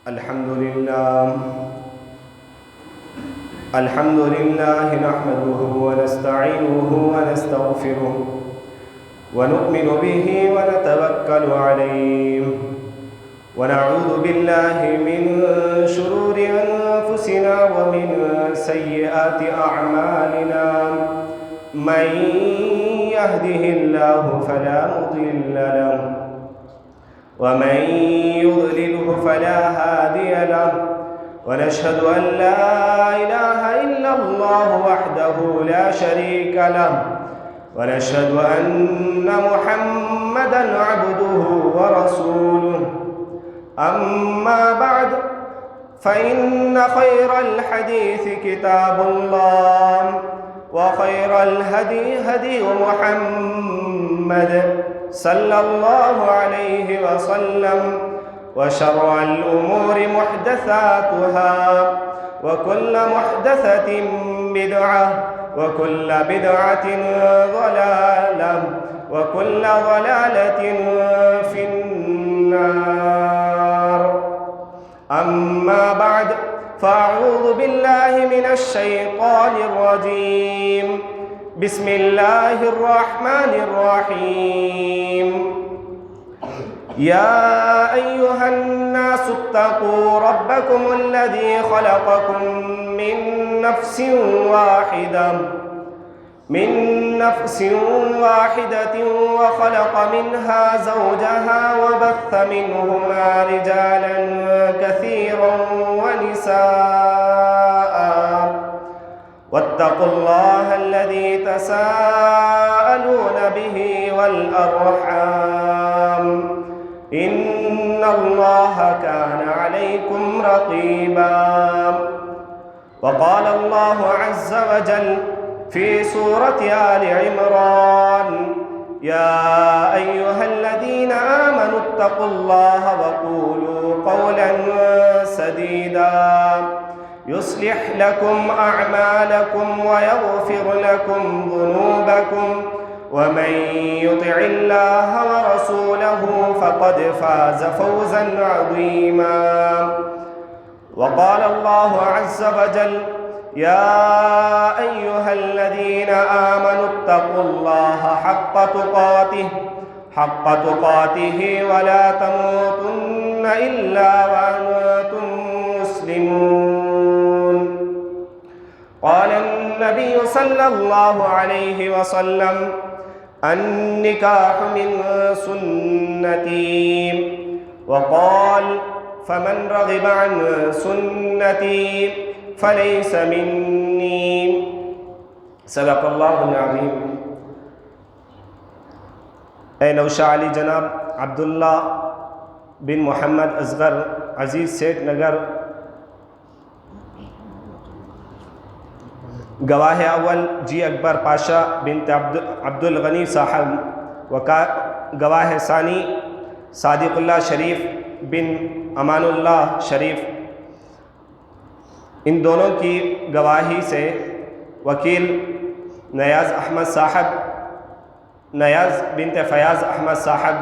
الحمد لله نحمده ونستعينه ونستغفره ونؤمن به ونتوكل عليه ونعوذ بالله من شرور أنفسنا ومن سيئات أعمالنا. من يهده الله فلا مضل له ومن يضلله فلا هادي له، ونشهد أن لا إله إلا الله وحده لا شريك له، ونشهد أن محمدًا عبده ورسوله. أما بعد، فإن خير الحديث كتاب الله، وخير الهدي هدي محمد صلى الله عليه وسلم، وشر الأمور محدثاتها، وكل محدثة بدعة، وكل بدعة ضلالة، وكل ضلالة في النار. أما بعد، فأعوذ بالله من الشيطان الرجيم. بسم الله الرحمن الرحيم. يا أيها الناس اتقوا ربكم الذي خلقكم من نفس واحدة وخلق منها زوجها وبث منهما رجالا كثيرا ونساء، واتقوا الله الذي تساءلون به والأرحام، إن الله كان عليكم رقيبا. وقال الله عز وجل في سورة آل عمران: يا أيها الذين آمنوا اتقوا الله وقولوا قولا سديدا يصلح لكم أعمالكم ويغفر لكم ذنوبكم، ومن يطع الله ورسوله فقد فاز فوزا عظيما. وقال الله عز وجل: يا أيها الذين آمنوا اتقوا الله حق تقاته ولا تموتن إلا وأنتم مسلمون. قال النبي صلى الله عليه وسلم: النكاح من سنتي. وقال: فمن رغب عن سنتي فليس مني. صدق الله العظيم. اے نوشا علی جناب عبداللہ بن محمد اصغر عزیز سیٹ نگر گواہ اول جی اکبر پاشا بنت عبد الغنی صاحب، گواہ ثانی صادق اللہ شریف بن امان اللہ شریف، ان دونوں کی گواہی سے وکیل نیاز بنت فیاض احمد صاحب،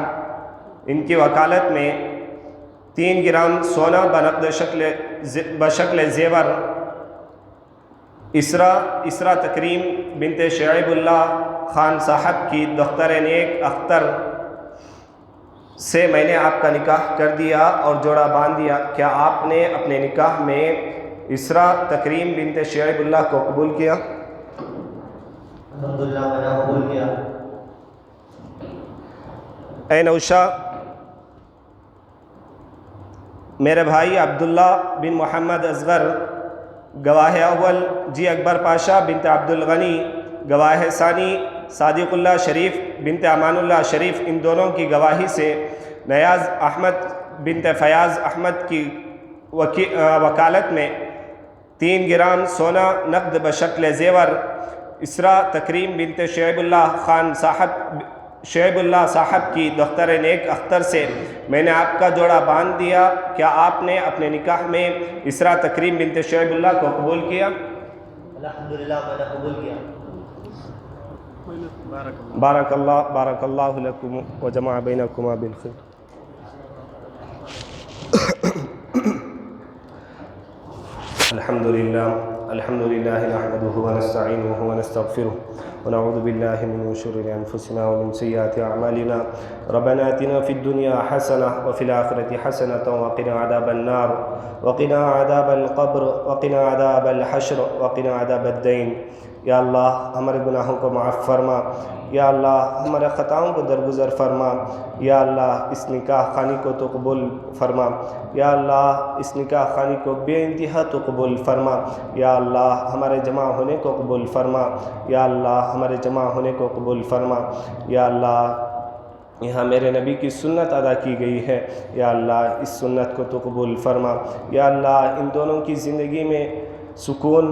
ان کی وکالت میں 3 گرام سونا بنقد بشکل زیور اسرا تکریم بنت شعیب اللہ خان صاحب کی دختر نیک اختر سے میں نے آپ کا نکاح کر دیا اور جوڑا باندھ دیا. کیا آپ نے اپنے نکاح میں اسرا تکریم بنت شعیب اللہ کو قبول کیا؟ الحمدللہ میں نے قبول کیا. اے نوشا، میرے بھائی عبداللہ بن محمد اصغر گواہ اول جی اکبر پاشا بنت عبد الغنی، گواہ ثانی صادق اللہ شریف بنت امان اللہ شریف، ان دونوں کی گواہی سے نیاز احمد بنت فیاض احمد کی وکالت میں 3 گرام سونا نقد بشکل زیور اسرا تکریم بنت شعیب اللہ صاحب کی دختر نیک اختر سے میں نے آپ کا جوڑا باندھ دیا. کیا آپ نے اپنے نکاح میں اسرا تکریم بنت شعیب اللہ کو قبول کیا؟ الحمدللہ میں نے قبول کیا. بارک اللہ لکم وجمع بینکما بالخیر. الحمد لله نحمده ونستعينه ونستغفره ونعوذ بالله من شرور أنفسنا ومن سيئات أعمالنا. ربنا آتنا في الدنيا حسنة وفي الآخرة حسنة وقنا عذاب النار وقنا عذاب القبر وقنا عذاب الحشر وقنا عذاب الدين. یا اللہ ہمارے گناہوں کو معاف فرما، یا اللہ ہمارے خطاؤں کو درگزر فرما، یا اللہ اس نکاح خوانی کو تو قبول فرما، یا اللہ اس نکاح خوانی کو بے انتہا تو قبول فرما، یا اللہ ہمارے جمع ہونے کو قبول فرما، یا اللہ ہمارے جمع ہونے کو قبول فرما. یا اللہ یہاں میرے نبی کی سنت ادا کی گئی ہے، یا اللہ اس سنت کو تو قبول فرما. یا اللہ ان دونوں کی زندگی میں سکون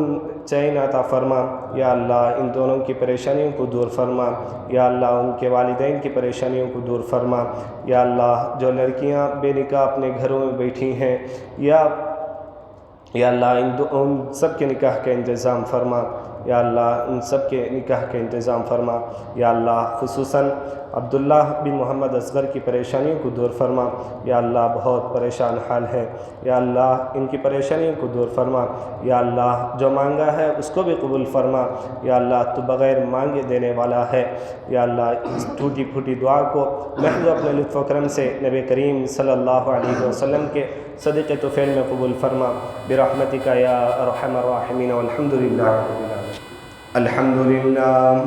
چین عطا فرما، یا اللہ ان دونوں کی پریشانیوں کو دور فرما، یا اللہ ان کے والدین کی پریشانیوں کو دور فرما. یا اللہ جو لڑکیاں بے نکاح اپنے گھروں میں بیٹھی ہیں، یا اللہ ان سب کے نکاح کا انتظام فرما، یا اللہ ان سب کے نکاح کا انتظام فرما. یا اللہ خصوصاً عبداللہ بن محمد اصغر کی پریشانیوں کو دور فرما، یا اللہ بہت پریشان حال ہے، یا اللہ ان کی پریشانیوں کو دور فرما. یا اللہ جو مانگا ہے اس کو بھی قبول فرما، یا اللہ تو بغیر مانگے دینے والا ہے. یا اللہ اس ٹوٹی پھوٹی دعا کو محض اپنے لطف و کرم سے نبی کریم صلی اللہ علیہ وسلم کے صدقہ طفیل میں قبول فرما برحمتک یا ارحم الراحمین. والحمد للہ رب العالمین. الحمد للہ